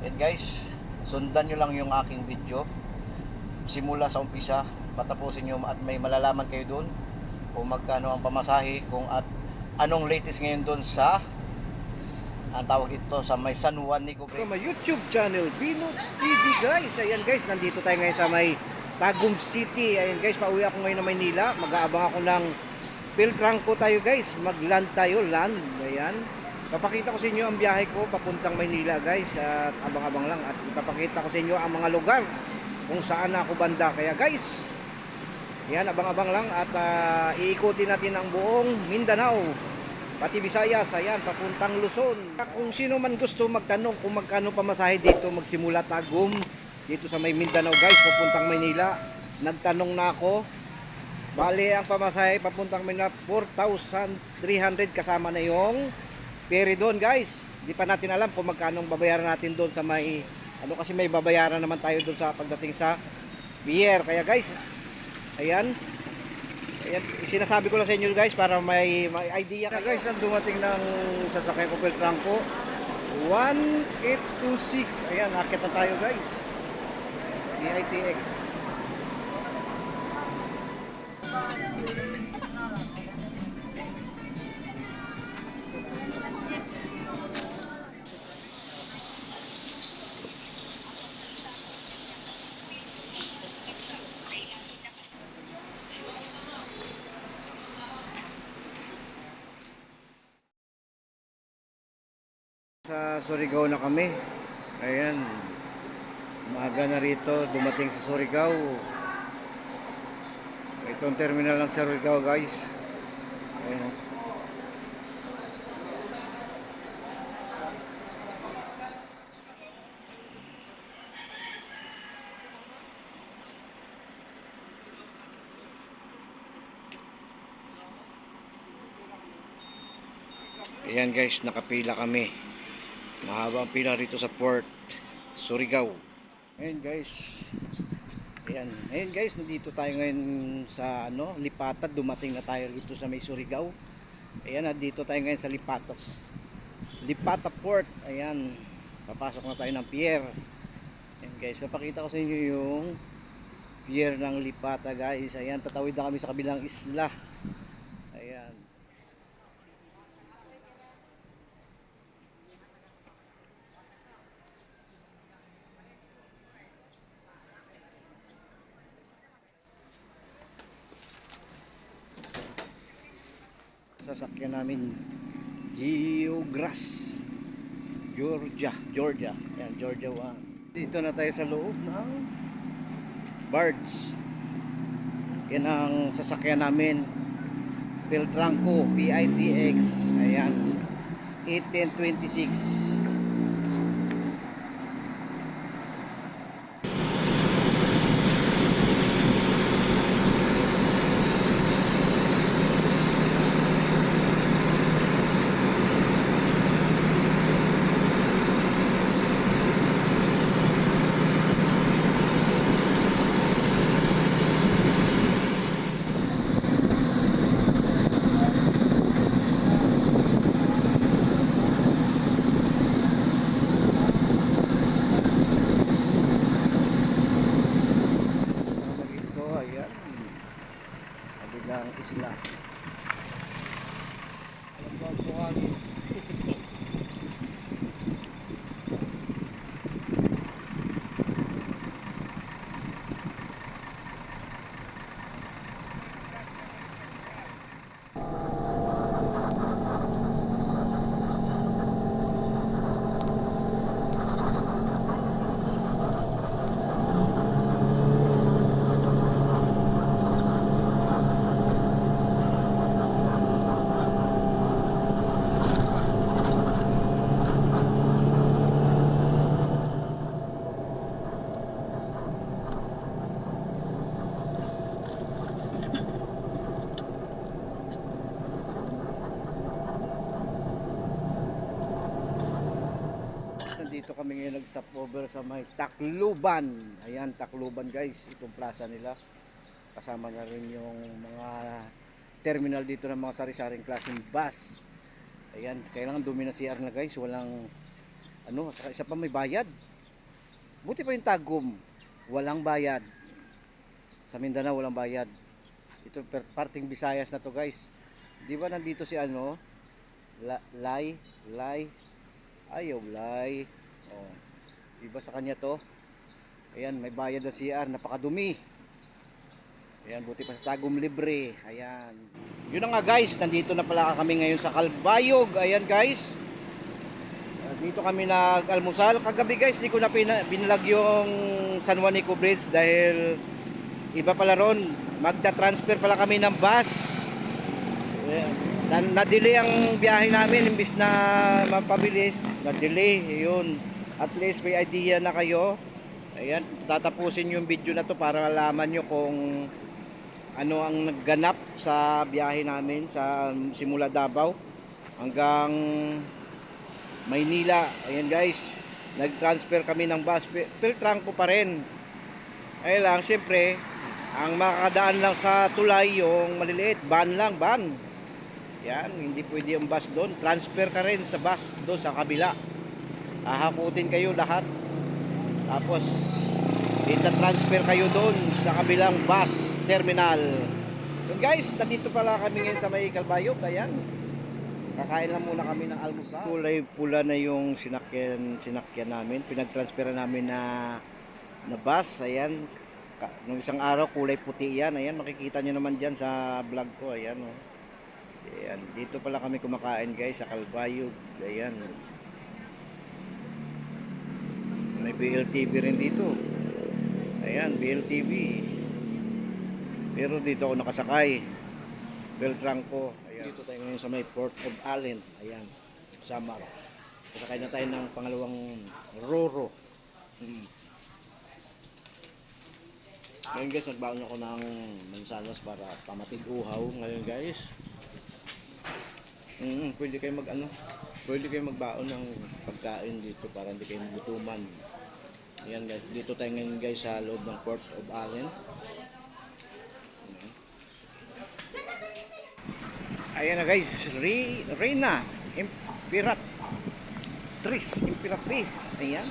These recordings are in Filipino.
And guys, sundan nyo lang yung aking video simula sa umpisa, patapusin nyo at may malalaman kayo doon kung magkano ang pamasahe, kung at anong latest ngayon doon sa ang tawag ito sa may San Juan Nicobre. Sa may YouTube channel Binots TV guys. Ayan guys, nandito tayo ngayon sa may Tagum City. Ayan guys, pauwi ako ngayon na Maynila. Mag-aabang ako ng Piltrangco tayo guys. Mag-land tayo, land. Ayan. Papakita ko sa inyo ang biyahe ko papuntang Maynila guys. At abang-abang lang. At ipapakita ko sa inyo ang mga lugar kung saan ako banda. Kaya guys, yan, abang-abang lang. At iikutin natin ang buong Mindanao, pati Visayas, ayan, papuntang Luzon. Kung sino man gusto magtanong kung magkano pamasahe dito, magsimula Tagum, dito sa may Mindanao guys, papuntang Maynila. Nagtanong na ako. Bali, ang pamasahe papuntang Maynila, 4,300 kasama na yung ferry doon guys. Di pa natin alam kung magkano babayaran natin doon sa may, ano kasi may babayaran naman tayo doon sa pagdating sa pier. Kaya guys, ayan. Ayan, sinasabi ko lang sa inyo guys para may idea kayo. Guys, ang dumating ng sasakyan ko Piltrangco 1826. Ayan, akit na tayo guys. BITX. Sa Surigao na kami. Ayan. Umaga na rito. Dumating sa Surigao. Itong terminal ng Surigao guys. Ayan. Ayan guys, nakapila kami. Mahaba ang pila rito sa Port Surigao. Ayan guys. Ayan guys, nandito tayo ngayon sa Lipatad. Dumating na tayo rito sa may Surigao. Ayan, nandito tayo ngayon sa Lipata Port. Ayan, papasok na tayo ng pier. Ayan guys, papakita ko sa inyo yung pier ng Lipata guys. Ayan, tatawid na kami sa kabilang isla. Ayan. Sasakyan namin Geogras Georgia. Ayan, Georgia 1. Dito na tayo sa loob ng Bards. Yan ang sasakyan namin, Piltrangco PITX. Ayan, 1826. Kabilang isla. Alam ko ang buhangin. Nandito kami ngayon nag-stop over sa may Tacloban. Ayan, Tacloban guys, itong plaza nila. Kasama na rin yung mga terminal dito ng mga sari-saring klaseng bus. Ayan, kailangan dumi na CR na guys. Ano, at saka isa pa may bayad. Buti pa yung Tagum, walang bayad. Sa Mindanao walang bayad. Ito parting Visayas na to, guys. Di ba nandito si ano? Lay. Ayaw, Lay. Oh. Iba sa kanya to. Ayan, may bayad na CR, napakadumi. Ayan, buti pa sa Tagum libre. Ayan. Yun na nga, guys, nandito na pala kami ngayon sa Calbayog. Ayan, guys. Dito kami nag-almusal. Kagabi, guys, di ko na binalag yung San Juanico Bridge dahil iba pala ron. Magda-transfer pala kami ng bus. Na-delay ang biyahe namin imbis na mapabilis. Na-delay, yun. At least may idea na kayo. Ayan, tatapusin yung video na to para malaman nyo kung ano ang nagganap sa biyahe namin sa simula Davao hanggang Maynila. Ayan, guys, nag-transfer kami ng bus. Peltrangco pa rin. Ay lang, siyempre, ang makakadaan lang sa tulay yung maliliit, van lang, van. Yan, hindi pwede yung bus doon. Transfer ka rin sa bus doon sa kabila. Hahakutin kayo lahat. Tapos ita-transfer kayo doon sa kabilang bus terminal. Yun, guys, nandito pala kami ngayon sa may Calbayog. Ayan. Kakain lang muna kami ng almusal. Kulay pula na yung sinakyan namin. Pinag-transfer namin na bus. Ayan. Nung isang araw kulay puti yan. Ayan, makikita nyo naman dyan sa vlog ko. Ayan, oh. Ayan. Dito pala kami kumakain, guys, sa Calbayog. Ayan. May BLTV rin dito. Ayan, BLTV. Pero dito ako nakasakay. Peltrangco. Ayan. Dito tayo ngayon sa may Port of Allen. Ayan, Samar. Kasakay na tayo ng pangalawang Roro. Ngayon, guys, nagbaon ako ng mansanas para pamatid uhaw. Ngayon, guys, pwede kayo pwede kayo magbaon ng pagkain dito para hindi kayo magutuman. Ayan, guys, dito tayo ngayon, guys, sa loob ng Port of Allen. Ayan na, guys, Reina Imperatrice. Ayan.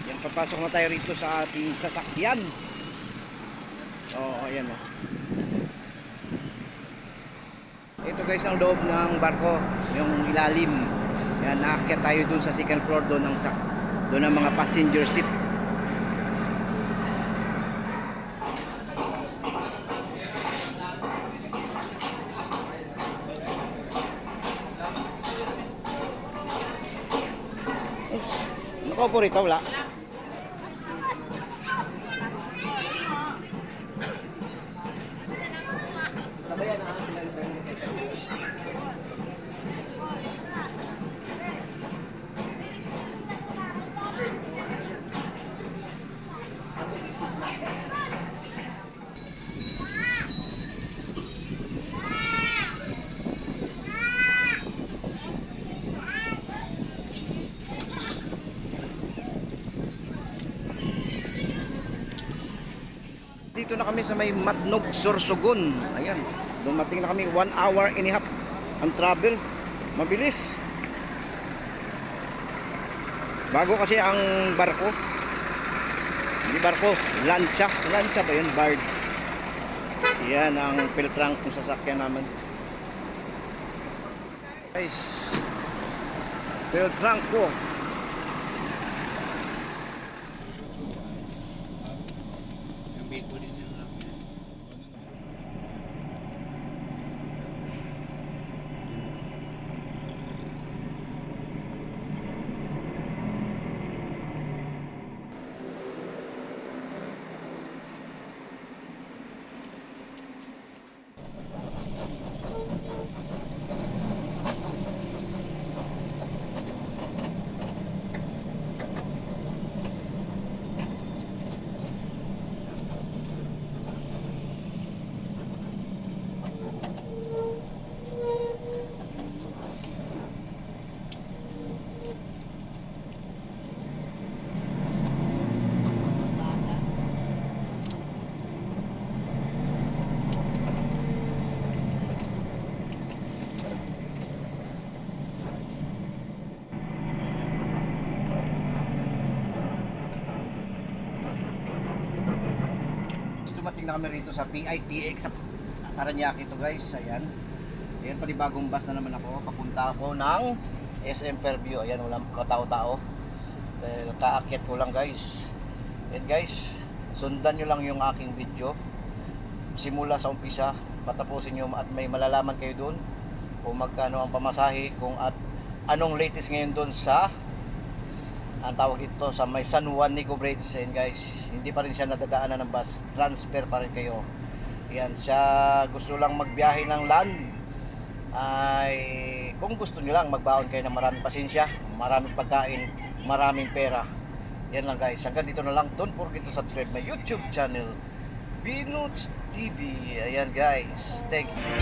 Yan, papasok na tayo rito sa ating sasakyan. Ayan, oh. Ito, guys, ang loob ng barko, yung ilalim. Yan, naakyat tayo dun sa second floor doon ang mga passenger seat. Nakaupo rito, wala? Sabayan na sila. Dito na kami sa may Matnog, Sorsogon. Ayan, dumating na kami. 1 hour and a half ang travel. Mabilis. Bago kasi ang barko. Hindi barko, lancha ba yun? Barge. Yan ang Peltrangco sasakyan naman, guys. Peltrangco. nakarating na kami rito sa PITX sa Paranaque to guys. Ayan. Ayan, panibagong bus na naman ako. Papunta ako ng SM Fairview. Ayan, walang katao-tao. Dahil kaakyat ko lang guys. Ayan guys, sundan nyo lang yung aking video. Simula sa umpisa, patapusin nyo at may malalaman kayo doon kung magkano ang pamasahe, kung at anong latest ngayon doon sa ang tawag ito sa may San Juan Nico Bridge. Ayan guys, hindi pa rin siya nadadaanan ng bus, transfer pa rin kayo. Ayan, siya gusto lang magbiyahe ng land, ay kung gusto nyo lang magbaon kayo ng maraming pasensya, maraming pagkain, maraming pera. Yan lang guys, hanggang dito na lang. Don't forget to subscribe my YouTube channel, Binots TV. Ayan guys, thank you.